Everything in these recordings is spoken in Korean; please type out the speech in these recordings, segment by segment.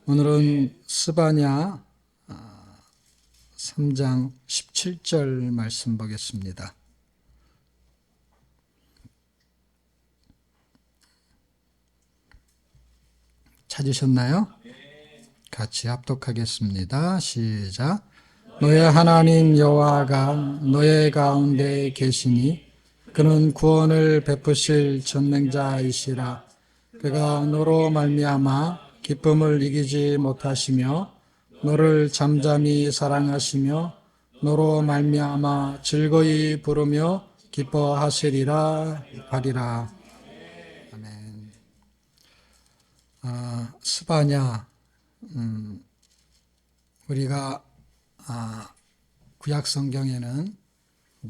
오늘은 스바냐 3장 17절 말씀 보겠습니다. 찾으셨나요? 같이 합독하겠습니다. 시작. 너의 하나님 여호와가 너의 가운데 계시니 그는 구원을 베푸실 전능자이시라. 그가 너로 말미암아 기쁨을 이기지 못하시며 너를 잠잠히 사랑하시며 너로 말미암아 즐거이 부르며 기뻐하시리라 하리라. 아멘. 스바냐, 우리가 구약 성경에는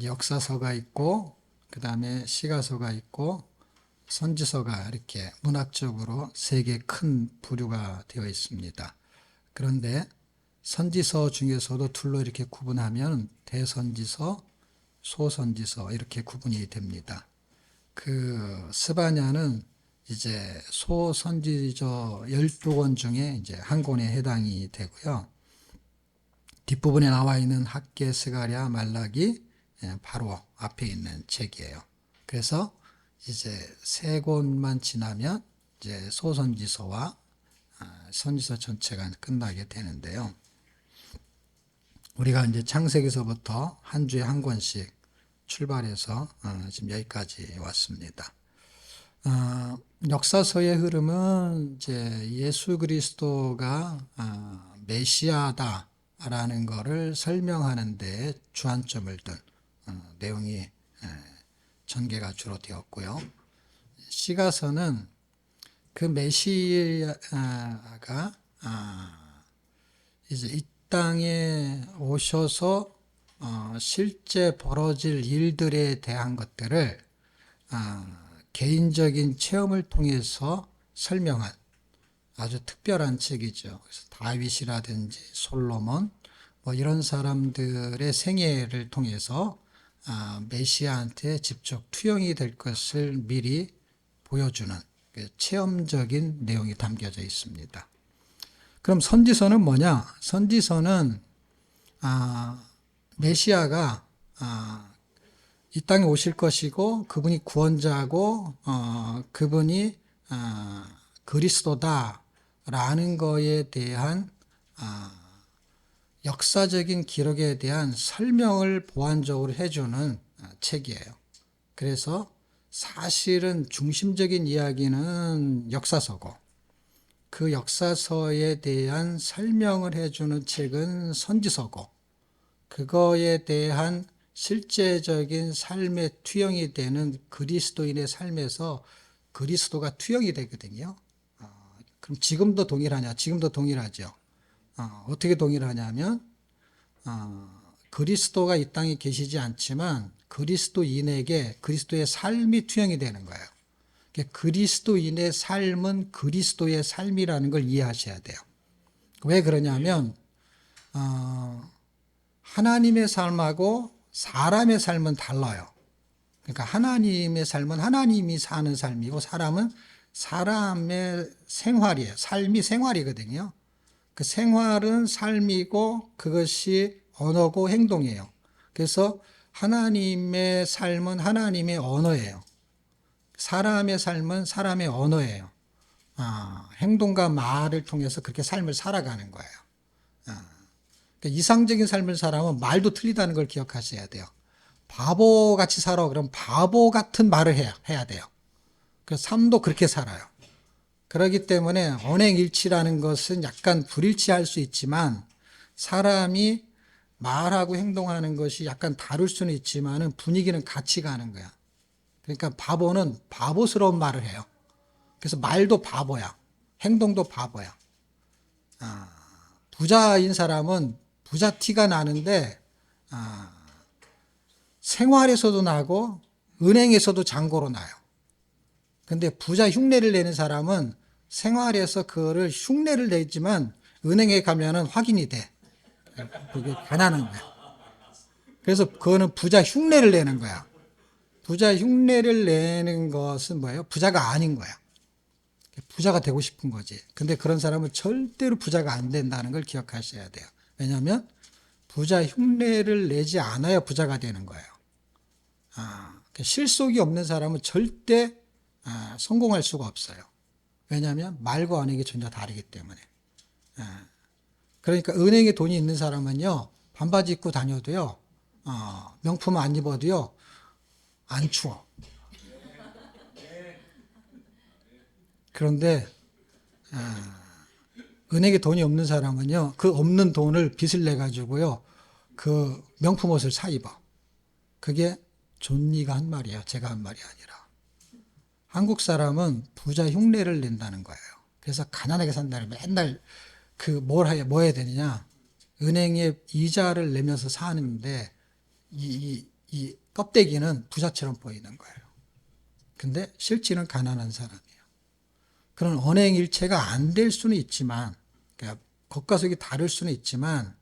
역사서가 있고 그 다음에 시가서가 있고 선지서가 이렇게 문학적으로 세 개 큰 부류가 되어 있습니다. 그런데 선지서 중에서도 둘로 이렇게 구분하면 대선지서, 소선지서 이렇게 구분이 됩니다. 그 스바냐는 이제 소선지서 12권 중에 이제 한 권에 해당이 되고요. 뒷부분에 나와 있는 학개, 스가랴, 말라기 바로 앞에 있는 책이에요. 그래서 이제 세 권만 지나면 이제 소선지서와 선지서 전체가 끝나게 되는데요. 우리가 이제 창세기서부터 한 주에 한 권씩 출발해서 지금 여기까지 왔습니다. 역사서의 흐름은 이제 예수 그리스도가 메시아다라는 것을 설명하는 데 주안점을 둔 내용이 전개가 주로 되었고요. 시가서는 그 메시아가 이제 이 땅에 오셔서 실제 벌어질 일들에 대한 것들을 개인적인 체험을 통해서 설명한 아주 특별한 책이죠. 그래서 다윗이라든지 솔로몬 뭐 이런 사람들의 생애를 통해서 메시아한테 직접 투영이 될 것을 미리 보여주는 체험적인 내용이 담겨져 있습니다. 그럼 선지서는 뭐냐? 선지서는 메시아가 이 땅에 오실 것이고 그분이 구원자고 그분이 그리스도다라는 거에 대한 역사적인 기록에 대한 설명을 보완적으로 해주는 책이에요. 그래서 사실은 중심적인 이야기는 역사서고 그 역사서에 대한 설명을 해주는 책은 선지서고 그거에 대한 실제적인 삶의 투영이 되는 그리스도인의 삶에서 그리스도가 투영이 되거든요. 그럼 지금도 동일하냐? 지금도 동일하죠. 어떻게 동일하냐면 그리스도가 이 땅에 계시지 않지만 그리스도인에게 그리스도의 삶이 투영이 되는 거예요. 그리스도인의 삶은 그리스도의 삶이라는 걸 이해하셔야 돼요. 왜 그러냐면 하나님의 삶하고 사람의 삶은 달라요. 그러니까 하나님의 삶은 하나님이 사는 삶이고 사람은 사람의 생활이에요. 삶이 생활이거든요. 그 생활은 삶이고 그것이 언어고 행동이에요. 그래서 하나님의 삶은 하나님의 언어예요. 사람의 삶은 사람의 언어예요. 행동과 말을 통해서 그렇게 삶을 살아가는 거예요. 그러니까 이상적인 삶을 살아면 말도 틀리다는 걸 기억하셔야 돼요. 바보같이 살아 그러면 바보 같은 말을 해야 돼요. 그래서 삶도 그렇게 살아요. 그렇기 때문에 언행일치라는 것은 약간 불일치할 수 있지만 사람이 말하고 행동하는 것이 약간 다를 수는 있지만 분위기는 같이 가는 거야. 그러니까 바보는 바보스러운 말을 해요. 그래서 말도 바보야. 행동도 바보야. 부자인 사람은 부자 티가 나는데 생활에서도 나고 은행에서도 잔고로 나요. 근데 부자 흉내를 내는 사람은 생활에서 그거를 흉내를 내지만 은행에 가면은 확인이 돼. 그게 가난한 거야. 그래서 그거는 부자 흉내를 내는 거야. 부자 흉내를 내는 것은 뭐예요? 부자가 아닌 거야. 부자가 되고 싶은 거지. 근데 그런 사람은 절대로 부자가 안 된다는 걸 기억하셔야 돼요. 왜냐하면 부자 흉내를 내지 않아야 부자가 되는 거예요. 실속이 없는 사람은 절대 성공할 수가 없어요. 왜냐하면 말과 언행이 전혀 다르기 때문에. 그러니까 은행에 돈이 있는 사람은요, 반바지 입고 다녀도요, 명품 안 입어도요, 안 추워. 그런데 은행에 돈이 없는 사람은요, 그 없는 돈을 빚을 내 가지고요, 그 명품 옷을 사 입어. 그게 존니가 한 말이에요. 제가 한 말이 아니라. 한국 사람은 부자 흉내를 낸다는 거예요. 그래서 가난하게 산다는 맨날 뭐 해야 되느냐. 은행에 이자를 내면서 사는데 이 껍데기는 부자처럼 보이는 거예요. 근데 실질은 가난한 사람이에요. 그런 언행일체가 안 될 수는 있지만, 그러니까 겉과 속이 다를 수는 있지만,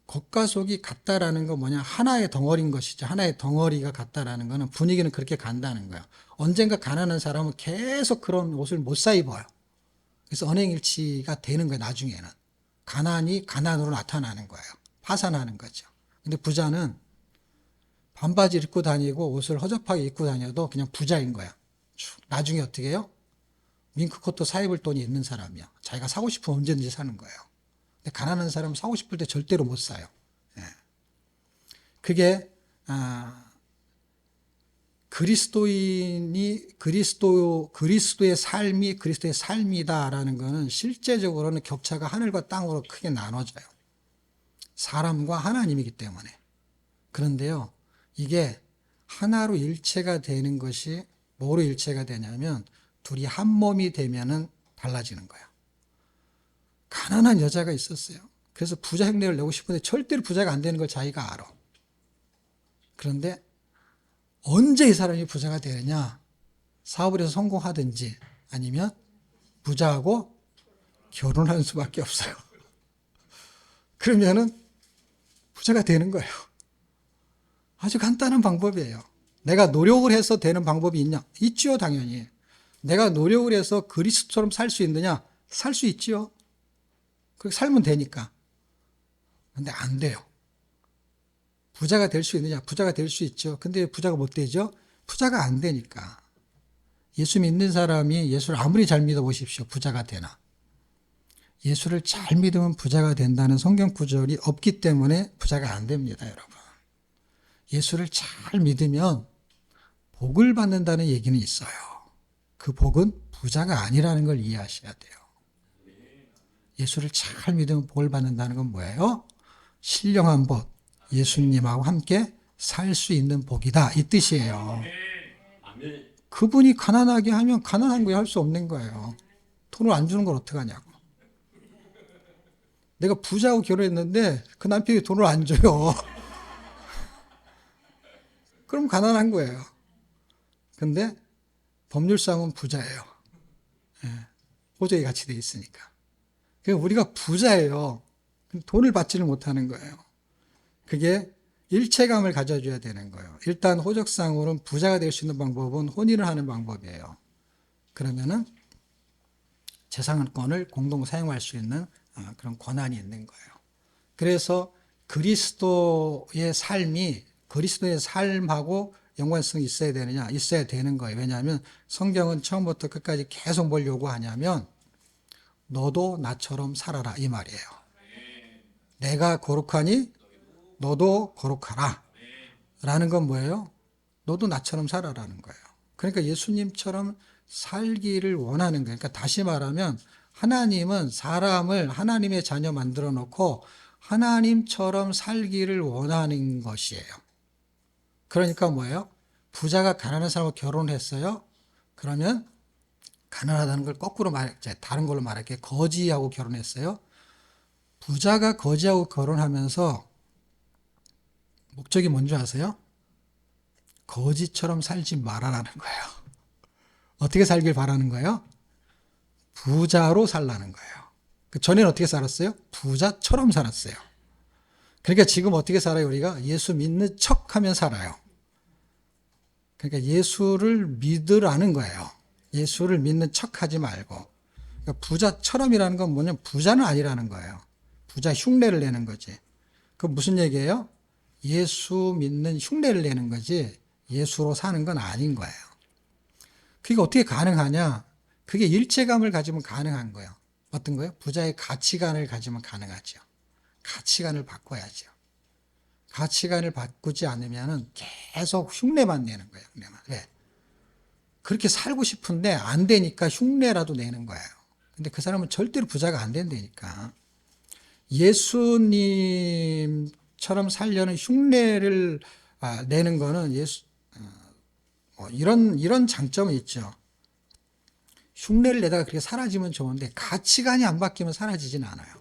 겉과 속이 같다라는 건 뭐냐? 하나의 덩어리인 것이죠. 하나의 덩어리가 같다라는 거는 분위기는 그렇게 간다는 거예요. 언젠가 가난한 사람은 계속 그런 옷을 못 사 입어요. 그래서 언행일치가 되는 거예요, 나중에는. 가난이 가난으로 나타나는 거예요. 파산하는 거죠. 근데 부자는 반바지 입고 다니고 옷을 허접하게 입고 다녀도 그냥 부자인 거야. 나중에 어떻게 해요? 밍크코트 사 입을 돈이 있는 사람이야. 자기가 사고 싶으면 언제든지 사는 거예요. 근데 가난한 사람은 사고 싶을 때 절대로 못 사요. 그게 그리스도의 삶이 그리스도의 삶이다라는 것은 실제적으로는 격차가 하늘과 땅으로 크게 나눠져요. 사람과 하나님이기 때문에. 그런데요, 이게 하나로 일체가 되는 것이 뭐로 일체가 되냐면 둘이 한 몸이 되면은 달라지는 거예요. 가난한 여자가 있었어요. 그래서 부자 흉내를 내고 싶은데 절대로 부자가 안 되는 걸 자기가 알아. 그런데 언제 이 사람이 부자가 되느냐? 사업을 해서 성공하든지 아니면 부자하고 결혼하는 수밖에 없어요. 그러면은 부자가 되는 거예요. 아주 간단한 방법이에요. 내가 노력을 해서 되는 방법이 있냐? 있지요, 당연히. 내가 노력을 해서 그리스도처럼 살 수 있느냐? 살 수 있지요. 그렇게 살면 되니까. 근데 안 돼요. 부자가 될 수 있느냐? 부자가 될 수 있죠. 근데 부자가 못 되죠? 부자가 안 되니까. 예수 믿는 사람이 예수를 아무리 잘 믿어보십시오. 부자가 되나. 예수를 잘 믿으면 부자가 된다는 성경 구절이 없기 때문에 부자가 안 됩니다, 여러분. 예수를 잘 믿으면 복을 받는다는 얘기는 있어요. 그 복은 부자가 아니라는 걸 이해하셔야 돼요. 예수를 잘 믿으면 복을 받는다는 건 뭐예요? 신령한 복, 예수님하고 함께 살 수 있는 복이다, 이 뜻이에요. 그분이 가난하게 하면 가난한 거 할 수 없는 거예요. 돈을 안 주는 걸 어떡하냐고. 내가 부자하고 결혼했는데 그 남편이 돈을 안 줘요. 그럼 가난한 거예요. 근데 법률상은 부자예요. 호적이 같이 돼 있으니까. 그러니까 우리가 부자예요. 돈을 받지를 못하는 거예요. 그게 일체감을 가져줘야 되는 거예요. 일단 호적상으로는 부자가 될 수 있는 방법은 혼인을 하는 방법이에요. 그러면은 재산권을 공동 사용할 수 있는 그런 권한이 있는 거예요. 그래서 그리스도의 삶하고 연관성이 있어야 되느냐? 있어야 되는 거예요. 왜냐하면 성경은 처음부터 끝까지 계속 뭘 요구하냐면 너도 나처럼 살아라, 이 말이에요. 내가 거룩하니 너도 거룩하라 라는 건 뭐예요? 너도 나처럼 살아라는 거예요. 그러니까 예수님처럼 살기를 원하는 거예요. 그러니까 다시 말하면 하나님은 사람을 하나님의 자녀 만들어 놓고 하나님처럼 살기를 원하는 것이에요. 그러니까 뭐예요? 부자가 가난한 사람과 결혼했어요. 그러면 가난하다는 걸 거꾸로 다른 걸로 말할게요. 거지하고 결혼했어요. 부자가 거지하고 결혼하면서 목적이 뭔지 아세요? 거지처럼 살지 말아라는 거예요. 어떻게 살길 바라는 거예요? 부자로 살라는 거예요. 그 전에는 어떻게 살았어요? 부자처럼 살았어요. 그러니까 지금 어떻게 살아요? 우리가 예수 믿는 척하면 살아요. 그러니까 예수를 믿으라는 거예요. 예수를 믿는 척하지 말고. 그러니까 부자처럼이라는 건 뭐냐면 부자는 아니라는 거예요. 부자 흉내를 내는 거지. 그 무슨 얘기예요? 예수 믿는 흉내를 내는 거지 예수로 사는 건 아닌 거예요. 그게 어떻게 가능하냐? 그게 일체감을 가지면 가능한 거예요. 어떤 거예요? 부자의 가치관을 가지면 가능하죠. 가치관을 바꿔야죠. 가치관을 바꾸지 않으면 계속 흉내만 내는 거예요. 흉내만. 왜? 그렇게 살고 싶은데 안 되니까 흉내라도 내는 거예요. 근데 그 사람은 절대로 부자가 안 된다니까. 예수님처럼 살려는 흉내를 내는 거는 이런 장점은 있죠. 흉내를 내다가 그렇게 사라지면 좋은데 가치관이 안 바뀌면 사라지진 않아요.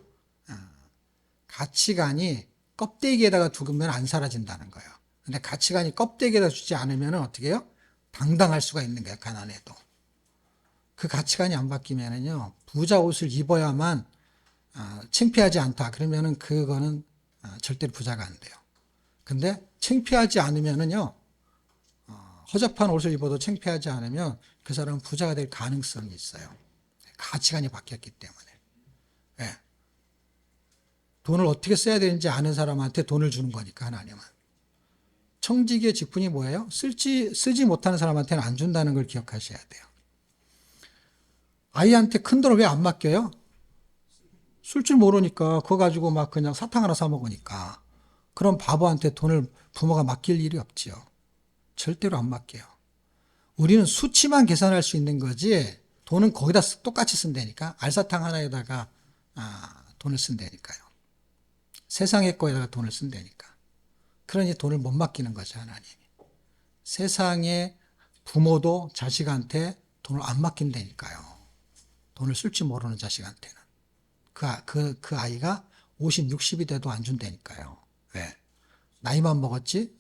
가치관이 껍데기에다가 두면 안 사라진다는 거예요. 근데 가치관이 껍데기에다 주지 않으면 어떻게 해요? 당당할 수가 있는 거예요. 가난해도. 그 가치관이 안 바뀌면은요, 부자 옷을 입어야만 창피하지 않다. 그러면은 그거는 절대로 부자가 안 돼요. 근데 창피하지 않으면은요, 허접한 옷을 입어도 창피하지 않으면 그 사람은 부자가 될 가능성이 있어요. 가치관이 바뀌었기 때문에. 네. 돈을 어떻게 써야 되는지 아는 사람한테 돈을 주는 거니까, 하나님은. 청지기의 직분이 뭐예요? 쓰지 못하는 사람한테는 안 준다는 걸 기억하셔야 돼요. 아이한테 큰 돈을 왜 안 맡겨요? 쓸 줄 모르니까 그거 가지고 막 그냥 사탕 하나 사 먹으니까. 그런 바보한테 돈을 부모가 맡길 일이 없지요. 절대로 안 맡겨요. 우리는 수치만 계산할 수 있는 거지 돈은 거기다 똑같이 쓴다니까. 알사탕 하나에다가 돈을 쓴다니까요. 세상의 거에다가 돈을 쓴다니까. 그러니 돈을 못 맡기는 거죠, 하나님이. 세상의 부모도 자식한테 돈을 안 맡긴다니까요. 돈을 쓸 줄 모르는 자식한테는. 그 아이가 50, 60이 돼도 안 준다니까요. 왜? 나이만 먹었지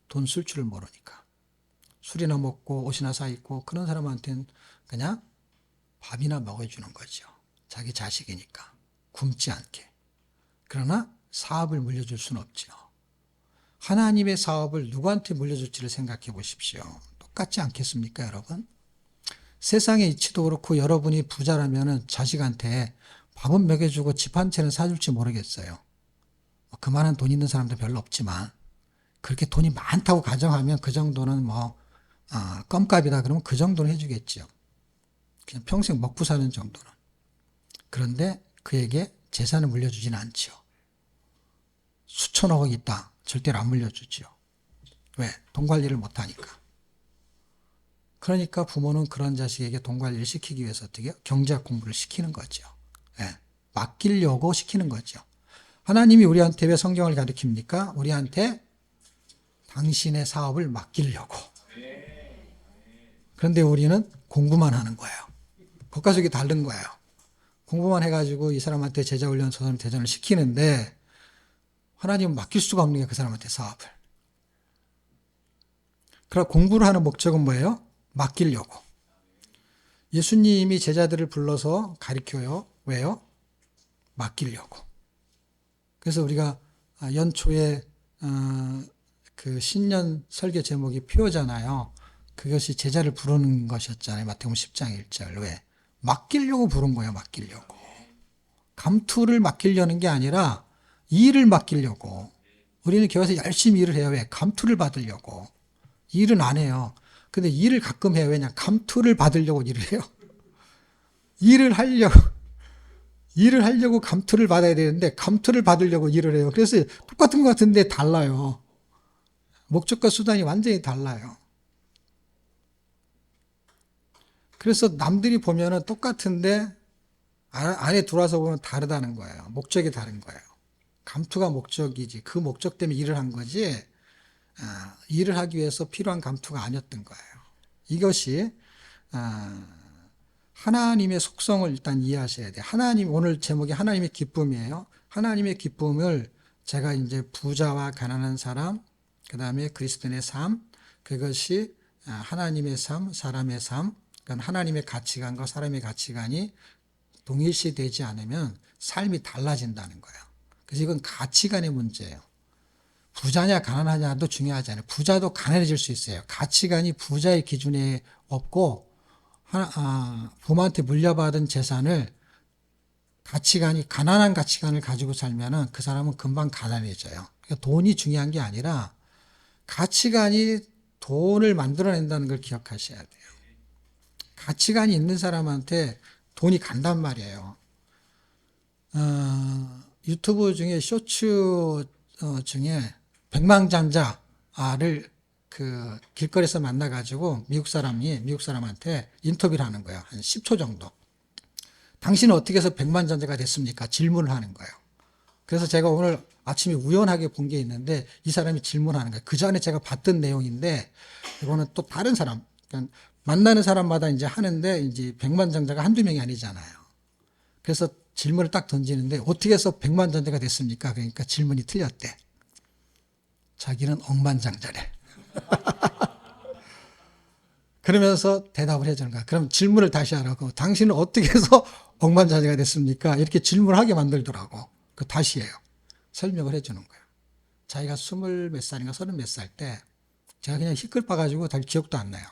돈 쓸 줄을 모르니까. 술이나 먹고 옷이나 사 입고 그런 사람한테는 그냥 밥이나 먹여주는 거죠. 자기 자식이니까. 굶지 않게. 그러나 사업을 물려줄 수는 없죠. 하나님의 사업을 누구한테 물려줄지를 생각해 보십시오. 똑같지 않겠습니까, 여러분? 세상의 이치도 그렇고 여러분이 부자라면 자식한테 밥은 먹여주고 집 한 채는 사줄지 모르겠어요. 그만한 돈 있는 사람도 별로 없지만 그렇게 돈이 많다고 가정하면 그 정도는 껌값이다 그러면 그 정도는 해주겠죠. 그냥 평생 먹고 사는 정도는. 그런데 그에게 재산을 물려주지는 않죠. 수천억이 있다. 절대로 안 물려주죠. 왜? 돈 관리를 못하니까. 그러니까 부모는 그런 자식에게 돈 관리를 시키기 위해서 어떻게 해요? 경제학 공부를 시키는 거죠. 네. 맡기려고 시키는 거죠. 하나님이 우리한테 왜 성경을 가르칩니까? 우리한테 당신의 사업을 맡기려고. 그런데 우리는 공부만 하는 거예요. 겉과 속이 다른 거예요. 공부만 해가지고 이 사람한테 제자 훈련, 소선 대전을 시키는데 하나님은 맡길 수가 없는 게 그 사람한테 사업을. 그럼 공부를 하는 목적은 뭐예요? 맡기려고. 예수님이 제자들을 불러서 가르쳐요. 왜요? 맡기려고. 그래서 우리가 연초에 그 신년 설교 제목이 표잖아요. 그것이 제자를 부르는 것이었잖아요. 마태복음 10장 1절. 왜? 맡기려고 부른 거예요. 맡기려고. 감투를 맡기려는 게 아니라 일을 맡기려고. 우리는 교회에서 열심히 일을 해요. 왜? 감투를 받으려고. 일은 안 해요. 근데 일을 가끔 해요. 왜냐? 감투를 받으려고 일을 해요. 일을 하려고 감투를 받아야 되는데 감투를 받으려고 일을 해요. 그래서 똑같은 것 같은데 달라요. 목적과 수단이 완전히 달라요. 그래서 남들이 보면은 똑같은데 안에 들어와서 보면 다르다는 거예요. 목적이 다른 거예요. 감투가 목적이지. 그 목적 때문에 일을 한 거지. 일을 하기 위해서 필요한 감투가 아니었던 거예요. 이것이 하나님의 속성을 일단 이해하셔야 돼요. 오늘 제목이 하나님의 기쁨이에요. 하나님의 기쁨을 제가 이제 부자와 가난한 사람, 그 다음에 그리스도인의 삶, 그것이 하나님의 삶, 사람의 삶, 그러니까 하나님의 가치관과 사람의 가치관이 동일시되지 않으면 삶이 달라진다는 거예요. 그래서 이건 가치관의 문제예요. 부자냐 가난하냐도 중요하지 않아요. 부자도 가난해질 수 있어요. 가치관이 부자의 기준에 없고 부모한테 물려받은 재산을 가난한 가치관을 가지고 살면은 그 사람은 금방 가난해져요. 그러니까 돈이 중요한 게 아니라 가치관이 돈을 만들어낸다는 걸 기억하셔야 돼요. 가치관이 있는 사람한테 돈이 간단 말이에요. 유튜브 중에 쇼츠 중에 백만장자를 그 길거리에서 만나가지고 미국 사람한테 인터뷰를 하는 거예요. 한 10초 정도. 당신은 어떻게 해서 백만장자가 됐습니까? 질문을 하는 거예요. 그래서 제가 오늘 아침에 우연하게 본 게 있는데 이 사람이 질문하는 거예요. 그 전에 제가 봤던 내용인데 이거는 또 다른 사람, 그러니까 만나는 사람마다 이제 하는데 이제 백만장자가 한두 명이 아니잖아요. 그래서 질문을 딱 던지는데 어떻게 해서 백만장자가 됐습니까? 그러니까 질문이 틀렸대. 자기는 억만장자래. 그러면서 대답을 해주는 거야. 그럼 질문을 다시 하라고. 당신은 어떻게 해서 억만장자가 됐습니까? 이렇게 질문하게 만들더라고. 그 다시 해요. 설명을 해주는 거예요. 자기가 20몇 살인가 30몇 살 때 제가 그냥 희끌빠가지고 잘 기억도 안 나요.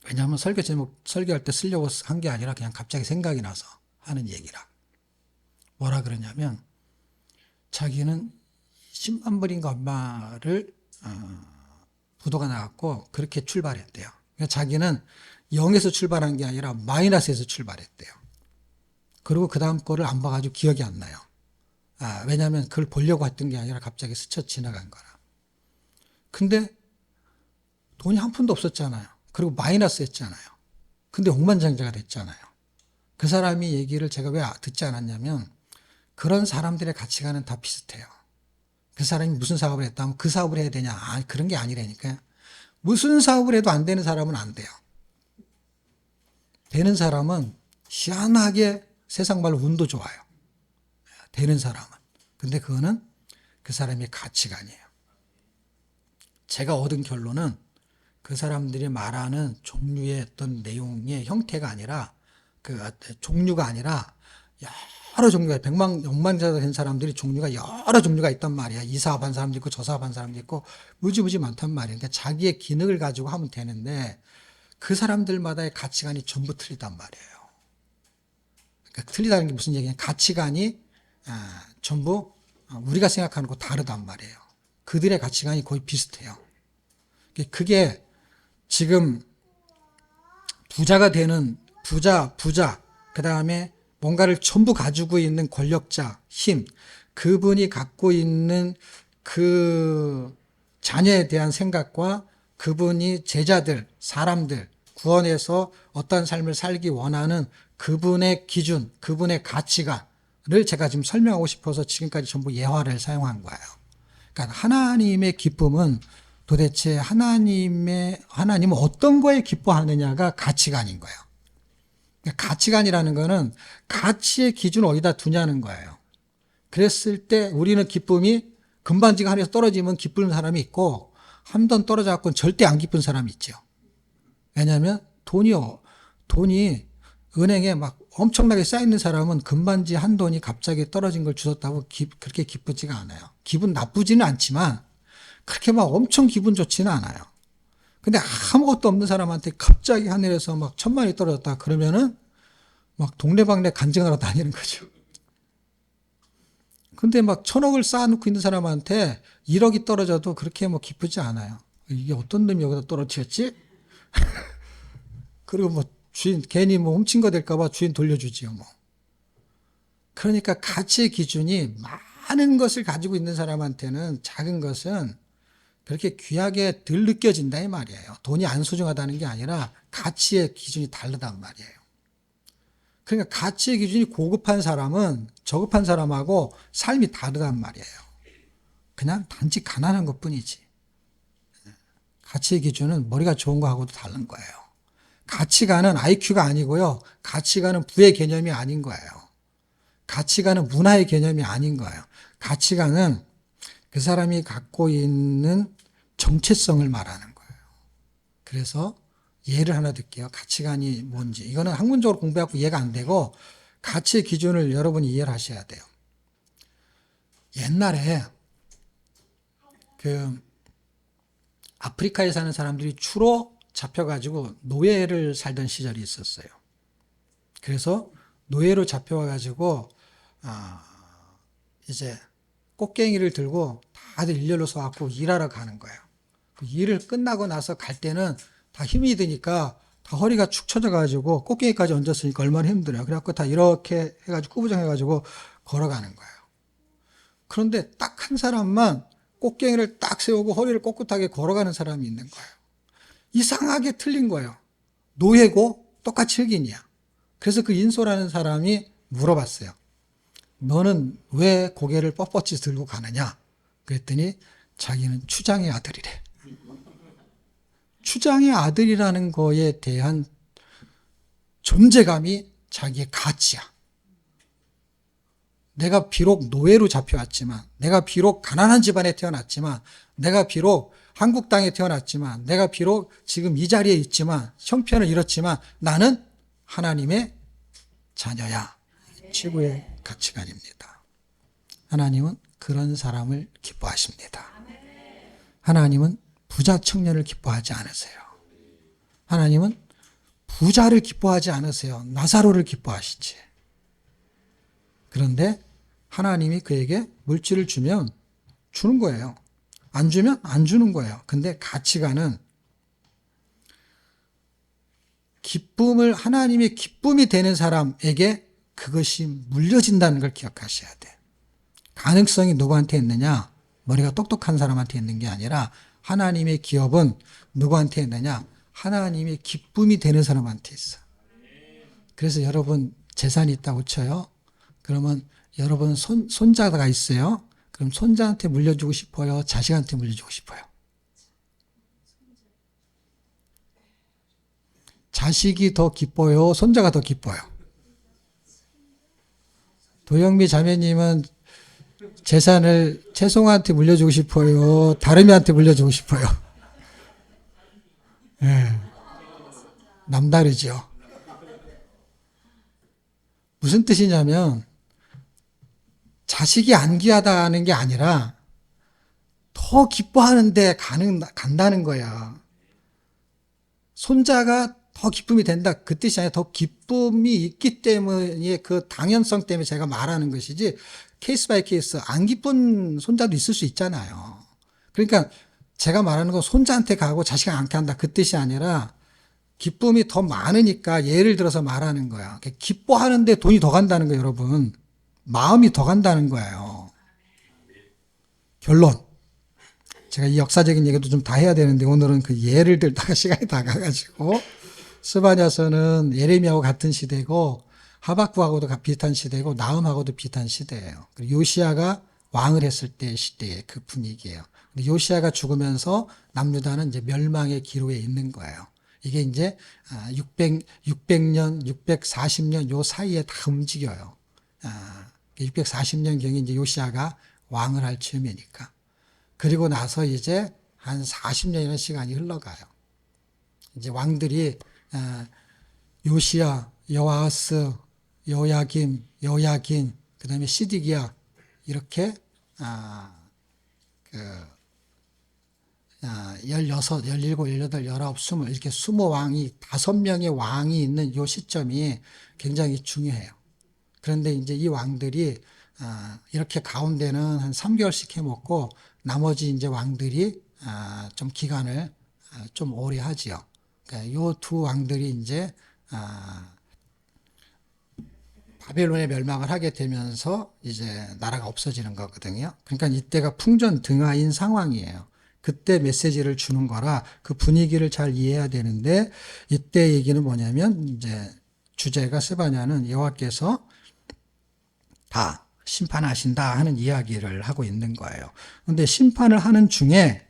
왜냐하면 설교 제목 설교할 때 쓰려고 한 게 아니라 그냥 갑자기 생각이 나서 하는 얘기라. 뭐라 그러냐면 자기는 10만 불인가 얼마를 부도가 나왔고 그렇게 출발했대요. 그러니까 자기는 0에서 출발한 게 아니라 마이너스에서 출발했대요. 그리고 그 다음 거를 안 봐가지고 기억이 안 나요. 왜냐하면 그걸 보려고 했던 게 아니라 갑자기 스쳐 지나간 거라. 근데 돈이 한 푼도 없었잖아요. 그리고 마이너스였잖아요. 근데 억만장자가 됐잖아요. 그 사람이 얘기를 제가 왜 듣지 않았냐면 그런 사람들의 가치관은 다 비슷해요. 그 사람이 무슨 사업을 했다 하면 그 사업을 해야 되냐? 그런 게 아니라니까요. 무슨 사업을 해도 안 되는 사람은 안 돼요. 되는 사람은 희한하게 세상 말로 운도 좋아요. 되는 사람은. 근데 그거는 그 사람의 가치관이에요. 제가 얻은 결론은 그 사람들이 말하는 종류의 어떤 내용의 형태가 아니라 종류가 아니라 여러 종류가 억만장자가 된 사람들이 종류가 여러 종류가 있단 말이야. 이 사업한 사람도 있고 저 사업한 사람도 있고 무지무지 많단 말이야. 그러니까 자기의 기능을 가지고 하면 되는데 그 사람들마다의 가치관이 전부 틀리단 말이에요. 그러니까 틀리다는 게 무슨 얘기냐? 가치관이 전부 우리가 생각하는 거 다르단 말이에요. 그들의 가치관이 거의 비슷해요. 그게 지금 부자가 되는 부자, 그 다음에 뭔가를 전부 가지고 있는 권력자, 힘, 그분이 갖고 있는 그 자녀에 대한 생각과 그분이 제자들, 사람들, 구원해서 어떤 삶을 살기 원하는 그분의 기준, 그분의 가치관을 제가 지금 설명하고 싶어서 지금까지 전부 예화를 사용한 거예요. 그러니까 하나님의 기쁨은 도대체 하나님은 어떤 거에 기뻐하느냐가 가치관인 거예요. 가치관이라는 거는 가치의 기준을 어디다 두냐는 거예요. 그랬을 때 우리는 기쁨이 금반지가 하늘에서 떨어지면 기쁘는 사람이 있고 한 번 떨어져 갖고는 절대 안 기쁜 사람이 있죠. 왜냐하면 돈이 은행에 막 엄청나게 쌓여있는 사람은 금반지 한 돈이 갑자기 떨어진 걸 주웠다고 그렇게 기쁘지가 않아요. 기분 나쁘지는 않지만 그렇게 막 엄청 기분 좋지는 않아요. 근데 아무것도 없는 사람한테 갑자기 하늘에서 막 1,000만이 떨어졌다 그러면은 막 동네방네 간증하러 다니는 거죠. 근데 막 1,000억을 쌓아놓고 있는 사람한테 1억이 떨어져도 그렇게 뭐 기쁘지 않아요. 이게 어떤 놈이 여기다 떨어뜨렸지? 그리고 뭐 주인 괜히 뭐 훔친 거 될까봐 주인 돌려주지요 뭐. 그러니까 가치의 기준이 많은 것을 가지고 있는 사람한테는 작은 것은 그렇게 귀하게 덜 느껴진다 이 말이에요. 돈이 안 소중하다는 게 아니라 가치의 기준이 다르단 말이에요. 그러니까 가치의 기준이 고급한 사람은 저급한 사람하고 삶이 다르단 말이에요. 그냥 단지 가난한 것뿐이지. 가치의 기준은 머리가 좋은 거하고도 다른 거예요. 가치관은 IQ가 아니고요. 가치관은 부의 개념이 아닌 거예요. 가치관은 문화의 개념이 아닌 거예요. 가치관은 그 사람이 갖고 있는 정체성을 말하는 거예요. 그래서 예를 하나 들게요. 가치관이 뭔지. 이거는 학문적으로 공부하고 이해가 안 되고 가치의 기준을 여러분이 이해를 하셔야 돼요. 옛날에 그 아프리카에 사는 사람들이 주로 잡혀가지고 노예를 살던 시절이 있었어요. 그래서 노예로 잡혀와가지고 이제 꽃갱이를 들고 다들 일렬로 서갖고 일하러 가는 거예요. 그 일을 끝나고 나서 갈 때는 다 힘이 드니까 다 허리가 축 처져가지고 꽃갱이까지 얹었으니까 얼마나 힘들어요. 그래갖고 다 이렇게 해가지고 꾸부정해가지고 걸어가는 거예요. 그런데 딱 한 사람만 꽃갱이를 딱 세우고 허리를 꼿꼿하게 걸어가는 사람이 있는 거예요. 이상하게 틀린 거예요. 노예고 똑같이 흑인이야. 그래서 그 인소라는 사람이 물어봤어요. 너는 왜 고개를 뻣뻣이 들고 가느냐? 그랬더니 자기는 추장의 아들이래. 추장의 아들이라는 거에 대한 존재감이 자기의 가치야. 내가 비록 노예로 잡혀왔지만, 내가 비록 가난한 집안에 태어났지만, 내가 비록 한국 땅에 태어났지만, 내가 비록 지금 이 자리에 있지만, 형편은 이렇지만 나는 하나님의 자녀야. 최고의 가치관입니다. 하나님은 그런 사람을 기뻐하십니다. 하나님은 부자 청년을 기뻐하지 않으세요. 하나님은 부자를 기뻐하지 않으세요. 나사로를 기뻐하시지. 그런데 하나님이 그에게 물질을 주면 주는 거예요. 안 주면 안 주는 거예요. 근데 가치관은 기쁨을, 하나님의 기쁨이 되는 사람에게 그것이 물려진다는 걸 기억하셔야 돼. 가능성이 누구한테 있느냐? 머리가 똑똑한 사람한테 있는 게 아니라 하나님의 기업은 누구한테 있느냐? 하나님의 기쁨이 되는 사람한테 있어. 그래서 여러분 재산이 있다고 쳐요. 그러면 여러분 손자가 있어요. 그럼 손자한테 물려주고 싶어요? 자식한테 물려주고 싶어요? 자식이 더 기뻐요? 손자가 더 기뻐요? 도영미 자매님은 재산을 채송한테 물려주고 싶어요? 다름이한테 물려주고 싶어요? 네. 남다르죠. 무슨 뜻이냐면 자식이 안 귀하다는 게 아니라 더 기뻐하는데 간다는 거야. 손자가 더 기쁨이 된다. 그 뜻이 아니라 더 기쁨이 있기 때문에 그 당연성 때문에 제가 말하는 것이지 케이스 바이 케이스 안 기쁜 손자도 있을 수 있잖아요. 그러니까 제가 말하는 건 손자한테 가고 자식한테 한다. 그 뜻이 아니라 기쁨이 더 많으니까 예를 들어서 말하는 거야. 기뻐하는데 돈이 더 간다는 거예요, 여러분. 마음이 더 간다는 거예요. 결론. 제가 이 역사적인 얘기도 좀 다 해야 되는데 오늘은 그 예를 들다가 시간이 다 가가지고 스바냐서는 예레미야하고 같은 시대고 하박국하고도 비슷한 시대고 나훔하고도 비슷한 시대예요. 그리고 요시야가 왕을 했을 때 시대의 그 분위기예요. 근데 요시야가 죽으면서 남유다는 이제 멸망의 기로에 있는 거예요. 이게 이제 600년, 640년 요 사이에 다 움직여요. 640년 경에 이제 요시야가 왕을 할 즈음이니까. 그리고 나서 이제 한 40년이라는 시간이 흘러가요. 이제 왕들이 요시야, 여호아스, 요야김, 요야긴, 그 다음에 시디기야 이렇게 16, 17, 18, 19, 20 이렇게 20왕이 5명의 왕이 있는 요 시점이 굉장히 중요해요. 그런데 이제 이 왕들이 이렇게 가운데는 한 3개월씩 해먹고 나머지 이제 왕들이 좀 기간을 좀 오래 하지요. 그러니까 요 두 왕들이 이제 바벨론의 멸망을 하게 되면서 이제 나라가 없어지는 거거든요. 그러니까 이때가 풍전등화인 상황이에요. 그때 메시지를 주는 거라 그 분위기를 잘 이해해야 되는데 이때 얘기는 뭐냐면 이제 주제가 스바냐는 여호와께서 다 심판하신다 하는 이야기를 하고 있는 거예요. 그런데 심판을 하는 중에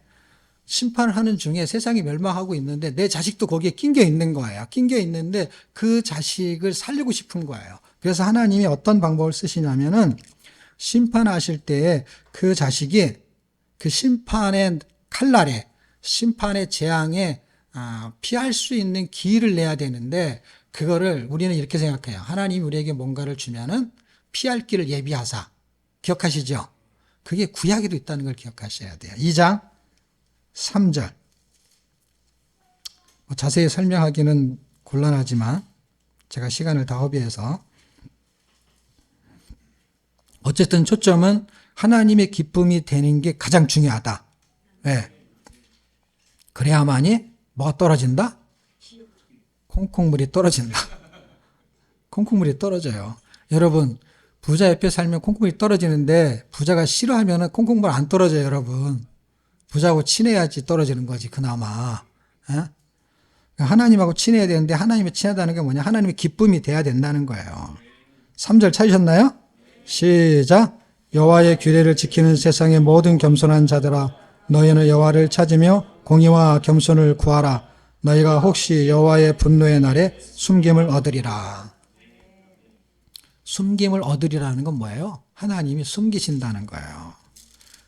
세상이 멸망하고 있는데 내 자식도 거기에 낑겨 있는 거예요. 낑겨 있는데 그 자식을 살리고 싶은 거예요. 그래서 하나님이 어떤 방법을 쓰시냐면은 심판하실 때에 그 자식이 그 심판의 칼날에, 심판의 재앙에 피할 수 있는 기회를 내야 되는데 그거를 우리는 이렇게 생각해요. 하나님이 우리에게 뭔가를 주면은 피할 길을 예비하사. 기억하시죠? 그게 구약에도 있다는 걸 기억하셔야 돼요. 2장 3절. 자세히 설명하기는 곤란하지만 제가 시간을 다 허비해서 어쨌든 초점은 하나님의 기쁨이 되는 게 가장 중요하다. 왜? 그래야만이 뭐가 떨어진다? 콩콩물이 떨어진다. 콩콩물이 떨어져요. 여러분, 부자 옆에 살면 콩콩물이 떨어지는데 부자가 싫어하면 콩콩물 안 떨어져요, 여러분. 부자하고 친해야지 떨어지는 거지, 그나마. 하나님하고 친해야 되는데 하나님이 친하다는 게 뭐냐? 하나님의 기쁨이 돼야 된다는 거예요. 3절 찾으셨나요? 시작. 여호와의 규례를 지키는 세상의 모든 겸손한 자들아, 너희는 여호와를 찾으며 공의와 겸손을 구하라. 너희가 혹시 여호와의 분노의 날에 숨김을 얻으리라. 숨김을 얻으리라는 건 뭐예요? 하나님이 숨기신다는 거예요.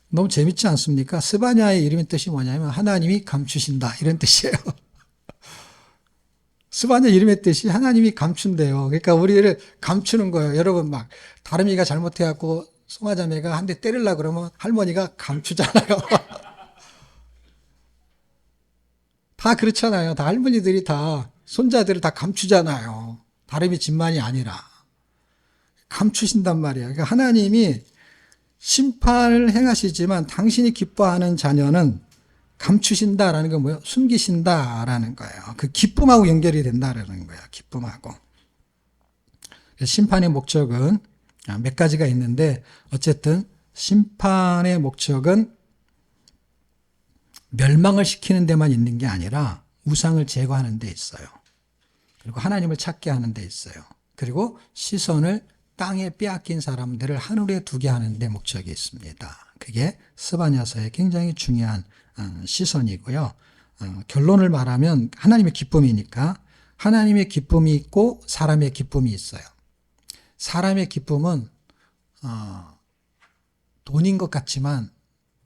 너무 재밌지 않습니까? 스바냐의 이름의 뜻이 뭐냐면 하나님이 감추신다, 이런 뜻이에요. 스바냐 이름의 뜻이 하나님이 감춘대요. 그러니까 우리를 감추는 거예요. 여러분, 막 다름이가 잘못해갖고 송아자매가 한 대 때리려고 그러면 할머니가 감추잖아요. 다 그렇잖아요. 다 할머니들이 다 손자들을 다 감추잖아요. 다름이 집만이 아니라 감추신단 말이에요. 그러니까 하나님이 심판을 행하시지만 당신이 기뻐하는 자녀는 감추신다라는 건 뭐예요? 숨기신다라는 거예요. 그 기쁨하고 연결이 된다라는 거예요. 기쁨하고. 심판의 목적은 몇 가지가 있는데 어쨌든 심판의 목적은 멸망을 시키는 데만 있는 게 아니라 우상을 제거하는 데 있어요. 그리고 하나님을 찾게 하는 데 있어요. 그리고 시선을 땅에 빼앗긴 사람들을 하늘에 두게 하는 데 목적이 있습니다. 그게 스바냐서의 굉장히 중요한 시선이고요. 결론을 말하면 하나님의 기쁨이니까 하나님의 기쁨이 있고 사람의 기쁨이 있어요. 사람의 기쁨은 돈인 것 같지만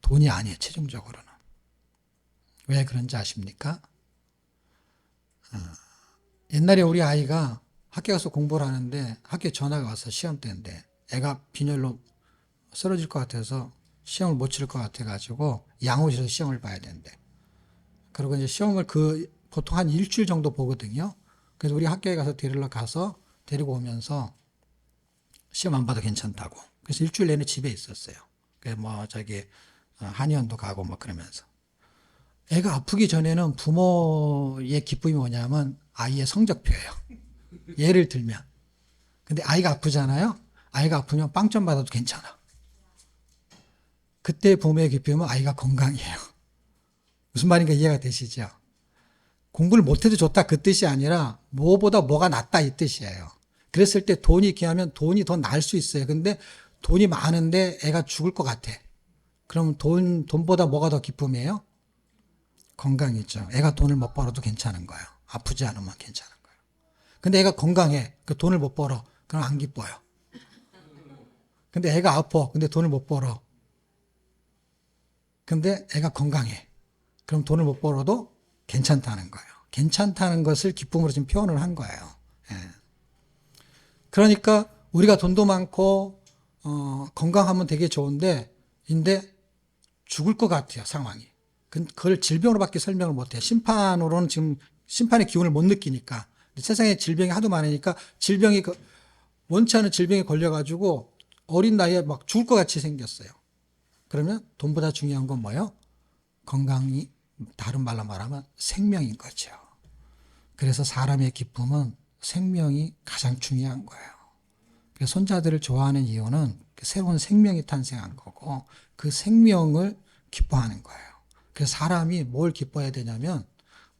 돈이 아니에요. 최종적으로는. 왜 그런지 아십니까? 옛날에 우리 아이가 학교 가서 공부를 하는데 학교에 전화가 와서 시험 때인데 애가 빈혈로 쓰러질 것 같아서 시험을 못 치를 것 같아가지고 양호실에서 시험을 봐야 된대. 그리고 이제 시험을 보통 한 일주일 정도 보거든요. 그래서 우리 학교에 가서 데리고 오면서 시험 안 봐도 괜찮다고. 그래서 일주일 내내 집에 있었어요. 그래서 한의원도 가고 그러면서. 애가 아프기 전에는 부모의 기쁨이 뭐냐면 아이의 성적표예요. 예를 들면. 근데 아이가 아프잖아요. 아이가 아프면 빵점 받아도 괜찮아. 그때 부모의 기쁨은 아이가 건강이에요. 무슨 말인가 이해가 되시죠? 공부를 못해도 좋다 그 뜻이 아니라 뭐보다 뭐가 낫다 이 뜻이에요. 그랬을 때 돈이 귀하면 돈이 더 나을 수 있어요. 근데 돈이 많은데 애가 죽을 것 같아. 그럼 돈보다 뭐가 더 기쁨이에요? 건강이죠. 애가 돈을 못 벌어도 괜찮은 거예요. 아프지 않으면 괜찮은 거예요. 근데 애가 건강해. 그 돈을 못 벌어. 그럼 안 기뻐요. 근데 애가 아파. 근데 돈을 못 벌어. 근데 애가 건강해. 그럼 돈을 못 벌어도 괜찮다는 거예요. 괜찮다는 것을 기쁨으로 지금 표현을 한 거예요. 예. 그러니까 우리가 돈도 많고 건강하면 되게 좋은데 죽을 것 같아요. 상황이. 그걸 질병으로밖에 설명을 못해요. 심판으로는 지금 심판의 기운을 못 느끼니까. 세상에 질병이 하도 많으니까 원치 않은 질병에 걸려가지고 어린 나이에 막 죽을 것 같이 생겼어요. 그러면 돈보다 중요한 건 뭐예요? 건강이, 다른 말로 말하면 생명인 거죠. 그래서 사람의 기쁨은 생명이 가장 중요한 거예요. 그래서 손자들을 좋아하는 이유는 새로운 생명이 탄생한 거고 그 생명을 기뻐하는 거예요. 그래서 사람이 뭘 기뻐해야 되냐면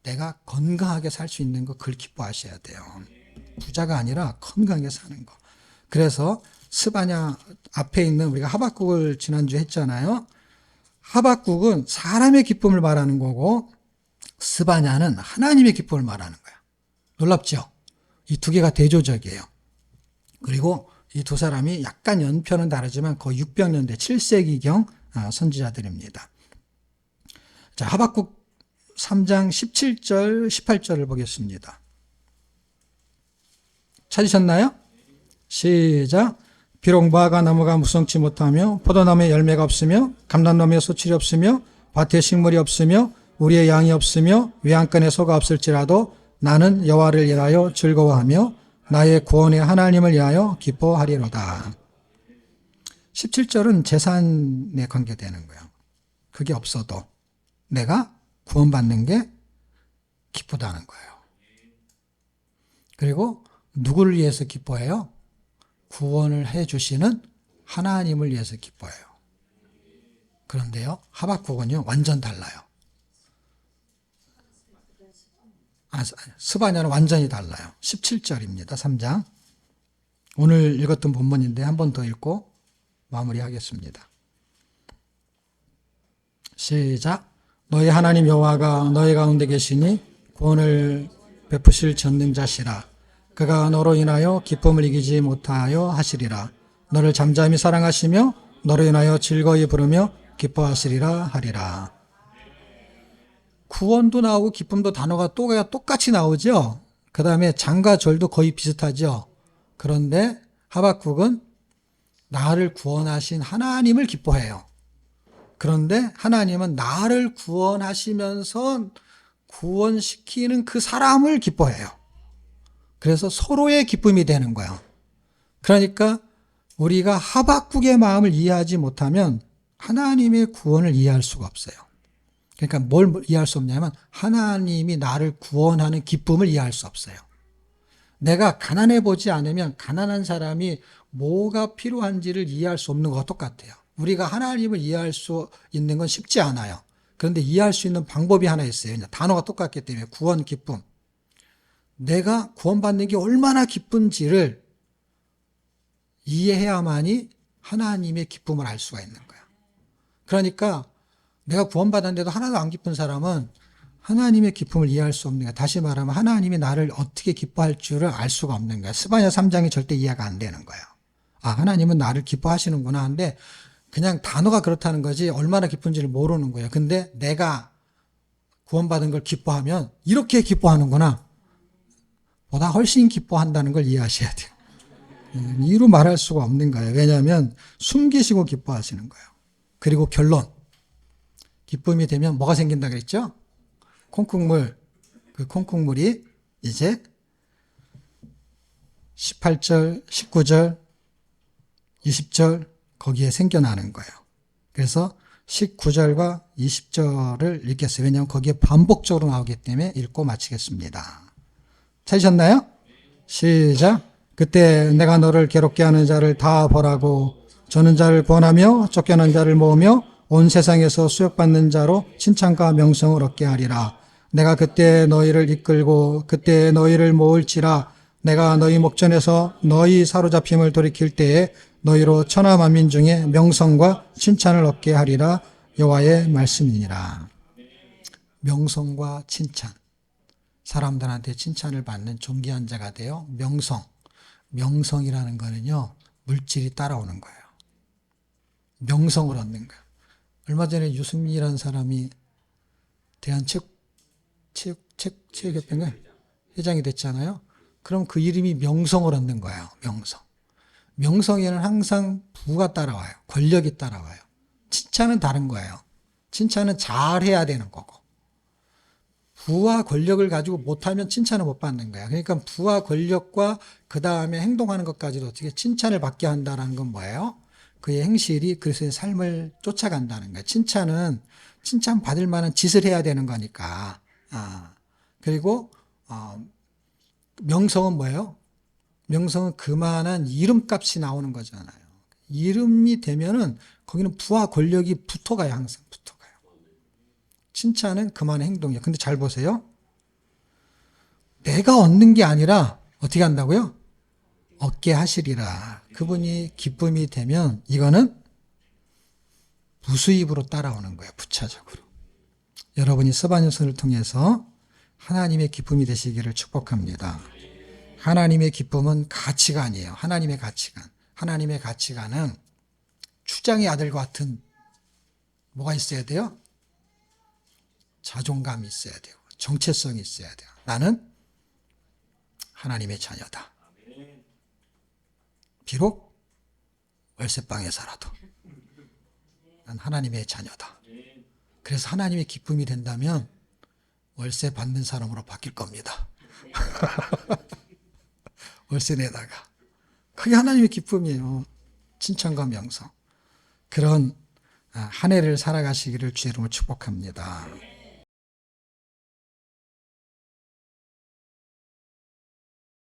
내가 건강하게 살 수 있는 거 그걸 기뻐하셔야 돼요. 부자가 아니라 건강하게 사는 거. 그래서 스바냐 앞에 있는 우리가 하박국을 지난주에 했잖아요. 하박국은 사람의 기쁨을 말하는 거고 스바냐는 하나님의 기쁨을 말하는 거야. 놀랍죠? 이 두 개가 대조적이에요. 그리고 이 두 사람이 약간 연편은 다르지만 거의 600년대 7세기경 선지자들입니다. 자, 하박국 3장 17절 18절을 보겠습니다. 찾으셨나요? 시작. 비록 무화과 나무가 무성치 못하며 포도나무에 열매가 없으며 감람나무에 소출이 없으며 밭에 식물이 없으며 우리의 양이 없으며 외양간에 소가 없을지라도 나는 여호와를 위하여 즐거워하며 나의 구원의 하나님을 위하여 기뻐하리로다. 17절은 재산에 관계되는 거예요. 그게 없어도 내가 구원받는 게 기쁘다는 거예요. 그리고 누구를 위해서 기뻐해요? 구원을 해주시는 하나님을 위해서 기뻐해요. 그런데요, 하박국은요 완전 달라요. 스바냐는 완전히 달라요. 17절입니다. 3장. 오늘 읽었던 본문인데 한 번 더 읽고 마무리하겠습니다. 시작. 너희 하나님 여호와가 너희 가운데 계시니 구원을 베푸실 전능자시라. 그가 너로 인하여 기쁨을 이기지 못하여 하시리라. 너를 잠잠히 사랑하시며 너로 인하여 즐거이 부르며 기뻐하시리라 하리라. 구원도 나오고 기쁨도 단어가 똑같이 나오죠. 그 다음에 장과 절도 거의 비슷하죠. 그런데 하박국은 나를 구원하신 하나님을 기뻐해요. 그런데 하나님은 나를 구원하시면서 구원시키는 그 사람을 기뻐해요. 그래서 서로의 기쁨이 되는 거예요. 그러니까 우리가 하박국의 마음을 이해하지 못하면 하나님의 구원을 이해할 수가 없어요. 그러니까 뭘 이해할 수 없냐면 하나님이 나를 구원하는 기쁨을 이해할 수 없어요. 내가 가난해 보지 않으면 가난한 사람이 뭐가 필요한지를 이해할 수 없는 것과 똑같아요. 우리가 하나님을 이해할 수 있는 건 쉽지 않아요. 그런데 이해할 수 있는 방법이 하나 있어요. 단어가 똑같기 때문에 구원, 기쁨. 내가 구원받는 게 얼마나 기쁜지를 이해해야만이 하나님의 기쁨을 알 수가 있는 거야. 그러니까 내가 구원받았는데도 하나도 안 기쁜 사람은 하나님의 기쁨을 이해할 수 없는 거야. 다시 말하면 하나님이 나를 어떻게 기뻐할 줄을 알 수가 없는 거야. 스바냐 3장이 절대 이해가 안 되는 거예요. 아, 하나님은 나를 기뻐하시는구나 하는데 그냥 단어가 그렇다는 거지 얼마나 기쁜지를 모르는 거예요. 근데 내가 구원받은 걸 기뻐하면 이렇게 기뻐하는구나. 보다 훨씬 기뻐한다는 걸 이해하셔야 돼요. 이루 말할 수가 없는 거예요. 왜냐하면 숨기시고 기뻐하시는 거예요. 그리고 결론. 기쁨이 되면 뭐가 생긴다 그랬죠? 콩국물. 그 콩국물이 이제 18절, 19절, 20절 거기에 생겨나는 거예요. 그래서 19절과 20절을 읽겠어요. 왜냐하면 거기에 반복적으로 나오기 때문에 읽고 마치겠습니다. 찾으셨나요? 시작. 그때 내가 너를 괴롭게 하는 자를 다 벌하고 저는 자를 권하며 쫓겨난 자를 모으며 온 세상에서 수욕받는 자로 칭찬과 명성을 얻게 하리라. 내가 그때 너희를 이끌고 그때 너희를 모을지라. 내가 너희 목전에서 너희 사로잡힘을 돌이킬 때에 너희로 천하 만민 중에 명성과 칭찬을 얻게 하리라. 여호와의 말씀이니라. 명성과 칭찬. 사람들한테 칭찬을 받는 존귀한 자가 되어 명성. 명성이라는 거는요, 물질이 따라오는 거예요. 명성을 얻는 거예요. 얼마 전에 유승민이라는 사람이 대한체육협회인가 회장이 됐잖아요. 그럼 그 이름이 명성을 얻는 거예요. 명성. 명성에는 항상 부가 따라와요. 권력이 따라와요. 칭찬은 다른 거예요. 칭찬은 잘해야 되는 거고. 부와 권력을 가지고 못하면 칭찬을 못 받는 거야. 그러니까 부와 권력과 그 다음에 행동하는 것까지도 어떻게 칭찬을 받게 한다는 건 뭐예요? 그의 행실이 그리스도의 삶을 쫓아간다는 거예요. 칭찬은 칭찬 받을 만한 짓을 해야 되는 거니까. 그리고 명성은 뭐예요? 명성은 그만한 이름값이 나오는 거잖아요. 이름이 되면은 거기는 부와 권력이 붙어가요. 항상 붙어가요. 칭찬은 그만의 행동이에요. 근데 잘 보세요. 내가 얻는 게 아니라 어떻게 한다고요? 얻게 하시리라. 그분이 기쁨이 되면 이거는 부수입으로 따라오는 거예요. 부차적으로. 여러분이 스바냐서를 통해서 하나님의 기쁨이 되시기를 축복합니다. 하나님의 기쁨은 가치관이에요. 하나님의 가치관. 하나님의 가치관은 추장의 아들과 같은 뭐가 있어야 돼요? 자존감이 있어야 돼요. 정체성이 있어야 돼요. 나는 하나님의 자녀다. 비록 월세방에 살아도 난 하나님의 자녀다. 그래서 하나님의 기쁨이 된다면 월세 받는 사람으로 바뀔 겁니다. 월세 내다가. 그게 하나님의 기쁨이에요. 칭찬과 명성. 그런 한 해를 살아가시기를 주의 이름으로 축복합니다.